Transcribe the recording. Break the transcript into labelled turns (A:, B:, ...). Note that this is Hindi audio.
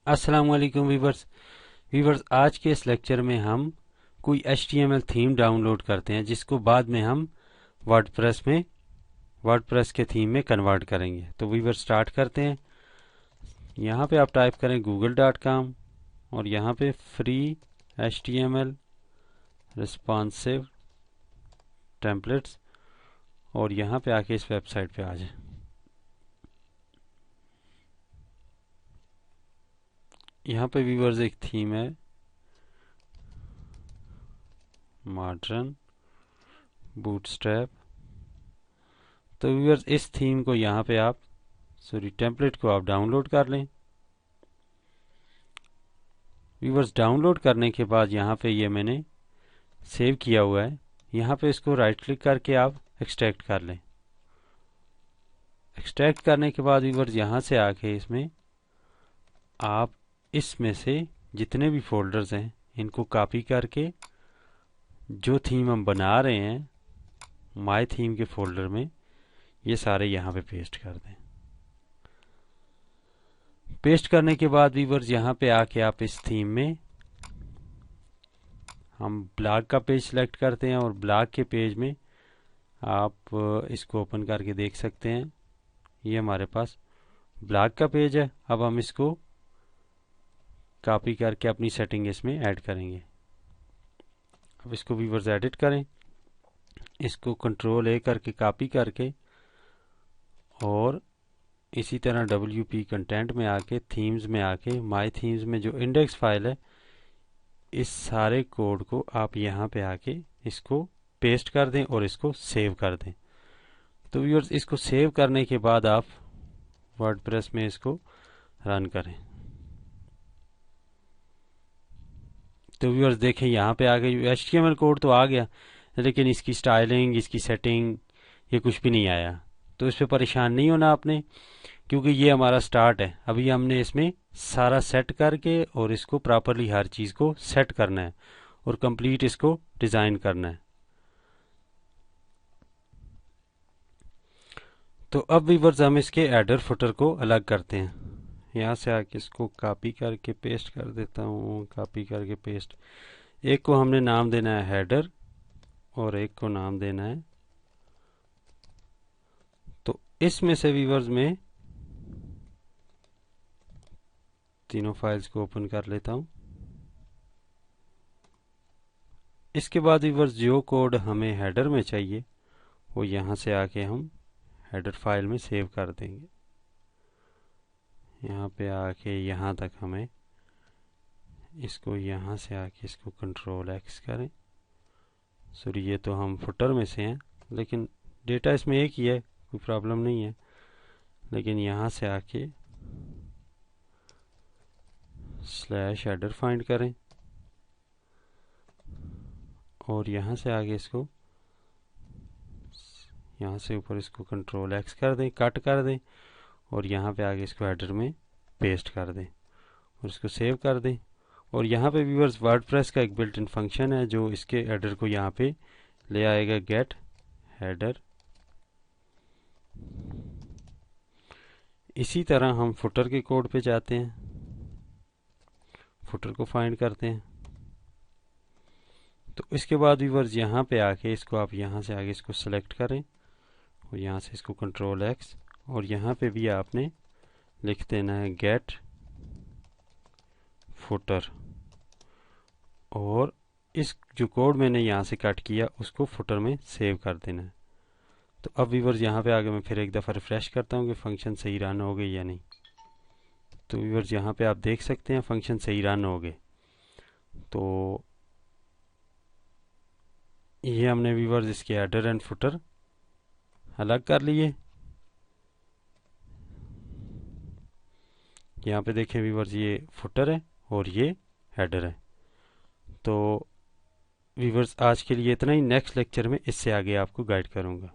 A: अस्सलाम वालेकुम वीवर्स आज के इस लेक्चर में हम कोई HTML थीम डाउनलोड करते हैं जिसको बाद में हम वर्डप्रेस के थीम में कन्वर्ट करेंगे। तो वीवर्स स्टार्ट करते हैं। यहाँ पे आप टाइप करें google.com और यहाँ पे फ्री HTML रिस्पॉन्सिव टेम्पलेट्स और यहाँ पे आके इस वेबसाइट पे आ जाए। यहाँ पे व्यूअर्स एक थीम है मॉडर्न बूटस्ट्रैप। तो व्यूअर्स इस थीम को यहाँ पे आप टेम्पलेट को आप डाउनलोड कर लें। व्यूअर्स डाउनलोड करने के बाद यहाँ पे ये मैंने सेव किया हुआ है। यहाँ पे इसको राइट क्लिक करके आप एक्सट्रैक्ट कर लें। एक्सट्रैक्ट करने के बाद व्यूअर्स यहाँ से आके इसमें आप इसमें से जितने भी फोल्डर्स हैं इनको कॉपी करके जो थीम हम बना रहे हैं माय थीम के फोल्डर में ये सारे यहाँ पे पेस्ट कर दें। पेस्ट करने के बाद व्यूअर्स यहाँ पे आके आप इस थीम में हम ब्लॉग का पेज सेलेक्ट करते हैं और ब्लॉग के पेज में आप इसको ओपन करके देख सकते हैं। ये हमारे पास ब्लॉग का पेज है। अब हम इसको कॉपी करके अपनी सेटिंग इसमें ऐड करेंगे। अब इसको व्यूअर्स एडिट करें, इसको कंट्रोल A करके कॉपी करके और इसी तरह WP कंटेंट में आके थीम्स में आके माय थीम्स में जो इंडेक्स फाइल है इस सारे कोड को आप यहाँ पे आके इसको पेस्ट कर दें और इसको सेव कर दें। तो व्यूअर्स इसको सेव करने के बाद आप वर्डप्रेस में इसको रन करें। तो व्यूअर्स देखें यहाँ पे आ गए HTML कोड तो आ गया लेकिन इसकी स्टाइलिंग इसकी सेटिंग ये कुछ भी नहीं आया। तो इस पे परेशान नहीं होना आपने क्योंकि ये हमारा स्टार्ट है। अभी हमने इसमें सारा सेट करके और इसको प्रॉपरली हर चीज़ को सेट करना है और कंप्लीट इसको डिज़ाइन करना है। तो अब व्यूअर्स हम इसके हेडर फुटर को अलग करते हैं। यहाँ से आके इसको कॉपी करके पेस्ट कर देता हूँ, कॉपी करके पेस्ट। एक को हमने नाम देना है हेडर और एक को नाम देना है। तो इसमें से व्यूअर्स में तीनों फाइल्स को ओपन कर लेता हूँ। इसके बाद व्यूअर्स जो कोड हमें हेडर में चाहिए वो यहाँ से आके हम हेडर फाइल में सेव कर देंगे। यहाँ पे आके यहाँ तक हमें इसको यहाँ से आके इसको कंट्रोल X करें। सॉरी ये तो हम फुटर में से हैं लेकिन डेटा इसमें एक ही है, कोई प्रॉब्लम नहीं है। लेकिन यहाँ से आके स्लैश हेडर फाइंड करें और यहाँ से आगे इसको यहाँ से ऊपर इसको कंट्रोल X कर दें, कट कर दें और यहाँ पे आगे इसको हेडर में पेस्ट कर दें और इसको सेव कर दें। और यहाँ पे व्यूअर्स वर्डप्रेस का एक बिल्ट इन फंक्शन है जो इसके हेडर को यहाँ पे ले आएगा, गेट हेडर। इसी तरह हम फुटर के कोड पे जाते हैं, फुटर को फाइंड करते हैं। तो इसके बाद व्यूअर्स यहाँ पे आके इसको आप यहाँ से आगे इसको सेलेक्ट करें और यहाँ से इसको कंट्रोल X और यहाँ पे भी आपने लिख देना है गेट फुटर और इस जो कोड मैंने यहाँ से कट किया उसको फुटर में सेव कर देना है। तो अब व्यूअर्स यहाँ पे आगे मैं फिर एक दफ़ा रिफ्रेश करता हूँ कि फंक्शन सही रन हो गई या नहीं। तो व्यूअर्स यहाँ पे आप देख सकते हैं फंक्शन सही रन हो गए। तो ये हमने व्यूअर्स इसके हेडर एंड फुटर अलग कर लिए। यहाँ पे देखें व्यूअर्स ये फुटर है और ये हेडर है। तो व्यूअर्स आज के लिए इतना ही। नेक्स्ट लेक्चर में इससे आगे आपको गाइड करूँगा।